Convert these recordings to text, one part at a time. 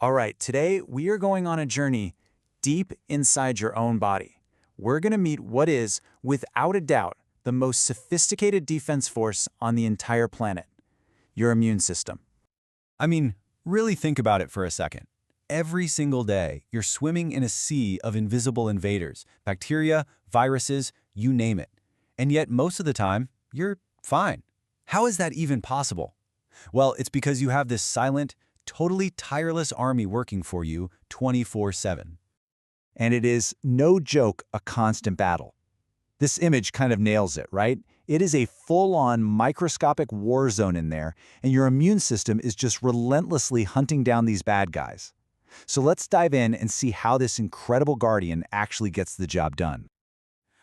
All right, today we are going on a journey deep inside your own body. We're going to meet what is, without a doubt, the most sophisticated defense force on the entire planet, your immune system. I mean, really think about it for a second. Every single day, you're swimming in a sea of invisible invaders, bacteria, viruses, you name it. And yet, most of the time, you're fine. How is that even possible? Well, it's because you have this silent, totally tireless army working for you 24/7. And it is, no joke, a constant battle. This image kind of nails it, right? It is a full-on microscopic war zone in there, and your immune system is just relentlessly hunting down these bad guys. So let's dive in and see how this incredible guardian actually gets the job done.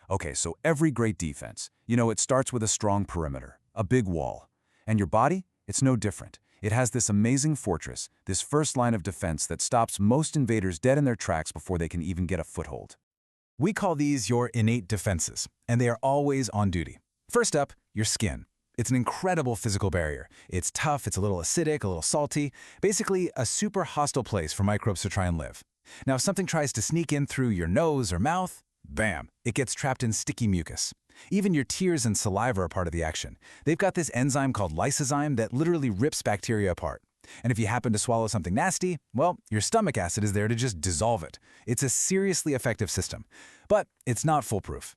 Okay, so every great defense, it starts with a strong perimeter, a big wall. And your body? It's no different. It has this amazing fortress, this first line of defense that stops most invaders dead in their tracks before they can even get a foothold. We call these your innate defenses, and they are always on duty. First up, your skin. It's an incredible physical barrier. It's tough, it's a little acidic, a little salty, basically a super hostile place for microbes to try and live. Now, if something tries to sneak in through your nose or mouth, bam, it gets trapped in sticky mucus. Even your tears and saliva are part of the action. They've got this enzyme called lysozyme that literally rips bacteria apart. And if you happen to swallow something nasty, well, your stomach acid is there to just dissolve it. It's a seriously effective system, but it's not foolproof.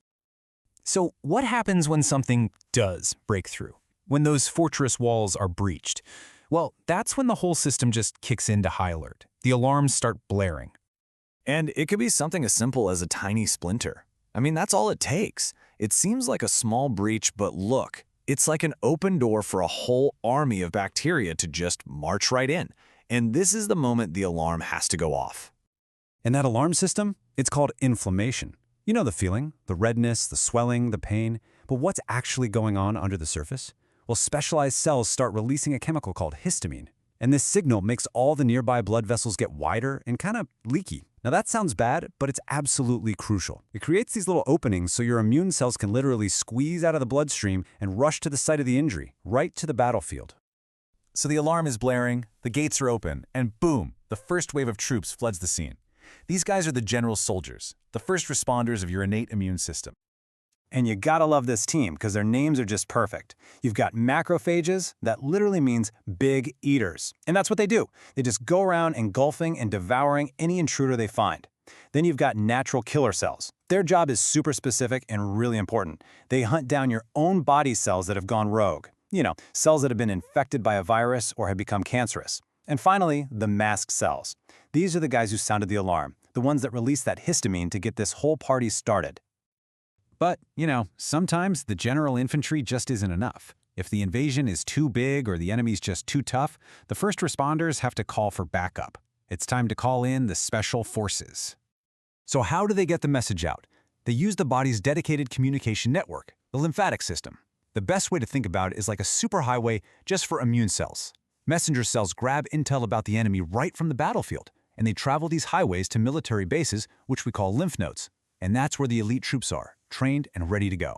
So what happens when something does break through? When those fortress walls are breached? Well, that's when the whole system just kicks into high alert. The alarms start blaring. And it could be something as simple as a tiny splinter. I mean, that's all it takes. It seems like a small breach, but look, it's like an open door for a whole army of bacteria to just march right in. And this is the moment the alarm has to go off. And that alarm system? It's called inflammation. You know the feeling, the redness, the swelling, the pain. But what's actually going on under the surface? Well, specialized cells start releasing a chemical called histamine. And this signal makes all the nearby blood vessels get wider and kind of leaky. Now that sounds bad, but it's absolutely crucial. It creates these little openings so your immune cells can literally squeeze out of the bloodstream and rush to the site of the injury, right to the battlefield. So the alarm is blaring, the gates are open, and boom, the first wave of troops floods the scene. These guys are the general soldiers, the first responders of your innate immune system. And you gotta love this team because their names are just perfect. You've got macrophages, that literally means big eaters. And that's what they do. They just go around engulfing and devouring any intruder they find. Then you've got natural killer cells. Their job is super specific and really important. They hunt down your own body cells that have gone rogue. Cells that have been infected by a virus or have become cancerous. And finally, the masked cells. These are the guys who sounded the alarm, the ones that release that histamine to get this whole party started. But, sometimes the general infantry just isn't enough. If the invasion is too big or the enemy's just too tough, the first responders have to call for backup. It's time to call in the special forces. So how do they get the message out? They use the body's dedicated communication network, the lymphatic system. The best way to think about it is like a superhighway just for immune cells. Messenger cells grab intel about the enemy right from the battlefield, and they travel these highways to military bases, which we call lymph nodes. And that's where the elite troops are, trained and ready to go.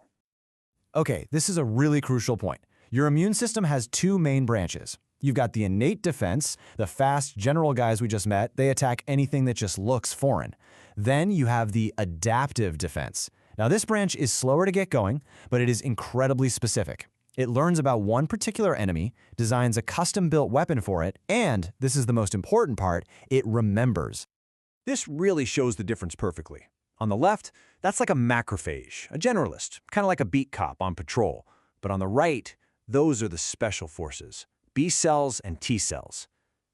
Okay, this is a really crucial point. Your immune system has two main branches. You've got the innate defense, the fast general guys we just met, they attack anything that just looks foreign. Then you have the adaptive defense. Now this branch is slower to get going, but it is incredibly specific. It learns about one particular enemy, designs a custom-built weapon for it, and, this is the most important part, it remembers. This really shows the difference perfectly. On the left, that's like a macrophage, a generalist, kind of like a beat cop on patrol. But on the right, those are the special forces, B cells and T cells.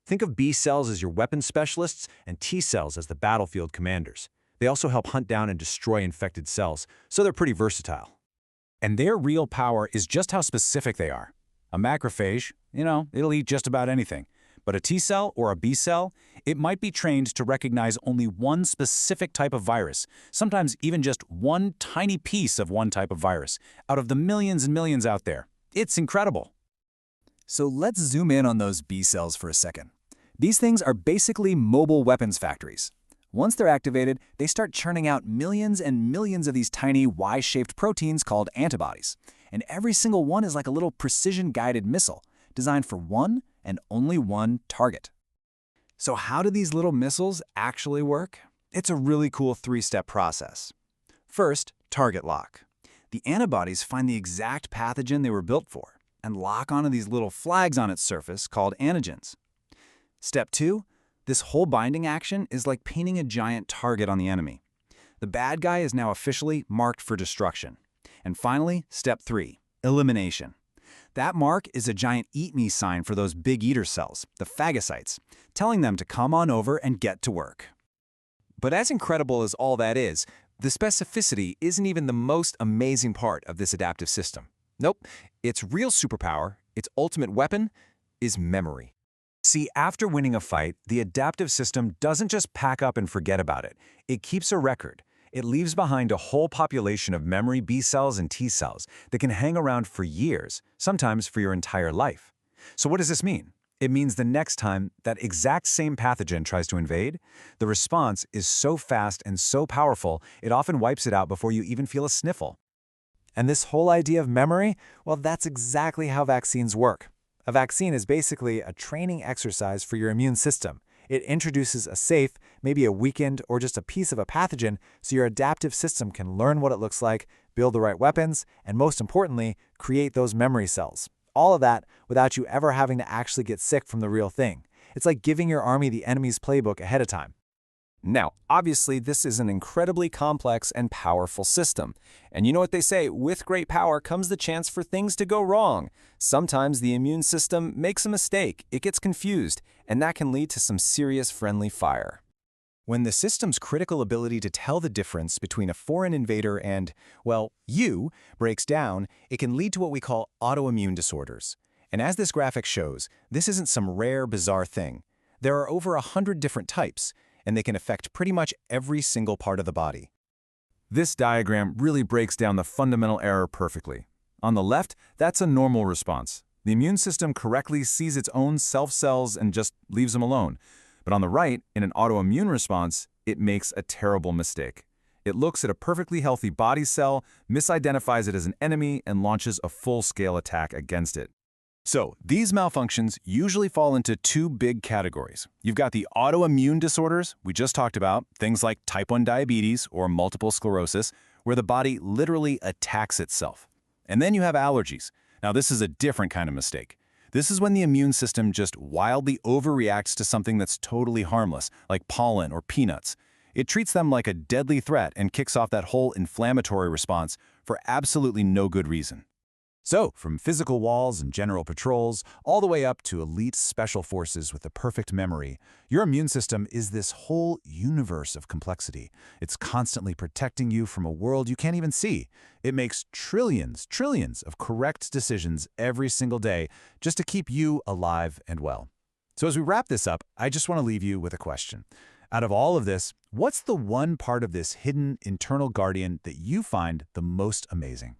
Think of B cells as your weapons specialists and T cells as the battlefield commanders. They also help hunt down and destroy infected cells, so they're pretty versatile. And their real power is just how specific they are. A macrophage, it'll eat just about anything. But a T cell or a B cell, it might be trained to recognize only one specific type of virus, sometimes even just one tiny piece of one type of virus, out of the millions and millions out there. It's incredible. So let's zoom in on those B cells for a second. These things are basically mobile weapons factories. Once they're activated, they start churning out millions and millions of these tiny Y-shaped proteins called antibodies. And every single one is like a little precision-guided missile, designed for one and only one target. So how do these little missiles actually work? It's a really cool three-step process. First, target lock. The antibodies find the exact pathogen they were built for and lock onto these little flags on its surface called antigens. Step 2, this whole binding action is like painting a giant target on the enemy. The bad guy is now officially marked for destruction. And finally, step 3, elimination. That mark is a giant eat me sign for those big eater cells, the phagocytes, telling them to come on over and get to work. But as incredible as all that is, the specificity isn't even the most amazing part of this adaptive system. Nope, its real superpower, its ultimate weapon, is memory. See, after winning a fight, the adaptive system doesn't just pack up and forget about it. It keeps a record. It leaves behind a whole population of memory B cells and T cells that can hang around for years, sometimes for your entire life. So what does this mean? It means the next time that exact same pathogen tries to invade, the response is so fast and so powerful, it often wipes it out before you even feel a sniffle. And this whole idea of memory, well, that's exactly how vaccines work. A vaccine is basically a training exercise for your immune system. It introduces a safe, maybe a weakened, or just a piece of a pathogen so your adaptive system can learn what it looks like, build the right weapons, and most importantly, create those memory cells. All of that without you ever having to actually get sick from the real thing. It's like giving your army the enemy's playbook ahead of time. Now, obviously, this is an incredibly complex and powerful system. And you know what they say, with great power comes the chance for things to go wrong. Sometimes the immune system makes a mistake, it gets confused, and that can lead to some serious friendly fire. When the system's critical ability to tell the difference between a foreign invader and, well, you, breaks down, it can lead to what we call autoimmune disorders. And as this graphic shows, this isn't some rare, bizarre thing. There are over 100 different types, and they can affect pretty much every single part of the body. This diagram really breaks down the fundamental error perfectly. On the left, that's a normal response. The immune system correctly sees its own self cells and just leaves them alone. But on the right, in an autoimmune response, it makes a terrible mistake. It looks at a perfectly healthy body cell, misidentifies it as an enemy, and launches a full-scale attack against it. So, these malfunctions usually fall into two big categories. You've got the autoimmune disorders we just talked about, things like type 1 diabetes or multiple sclerosis, where the body literally attacks itself. And then you have allergies. Now, this is a different kind of mistake. This is when the immune system just wildly overreacts to something that's totally harmless, like pollen or peanuts. It treats them like a deadly threat and kicks off that whole inflammatory response for absolutely no good reason. So, from physical walls and general patrols, all the way up to elite special forces with the perfect memory, your immune system is this whole universe of complexity. It's constantly protecting you from a world you can't even see. It makes trillions of correct decisions every single day just to keep you alive and well. So as we wrap this up, I just want to leave you with a question. Out of all of this, what's the one part of this hidden internal guardian that you find the most amazing?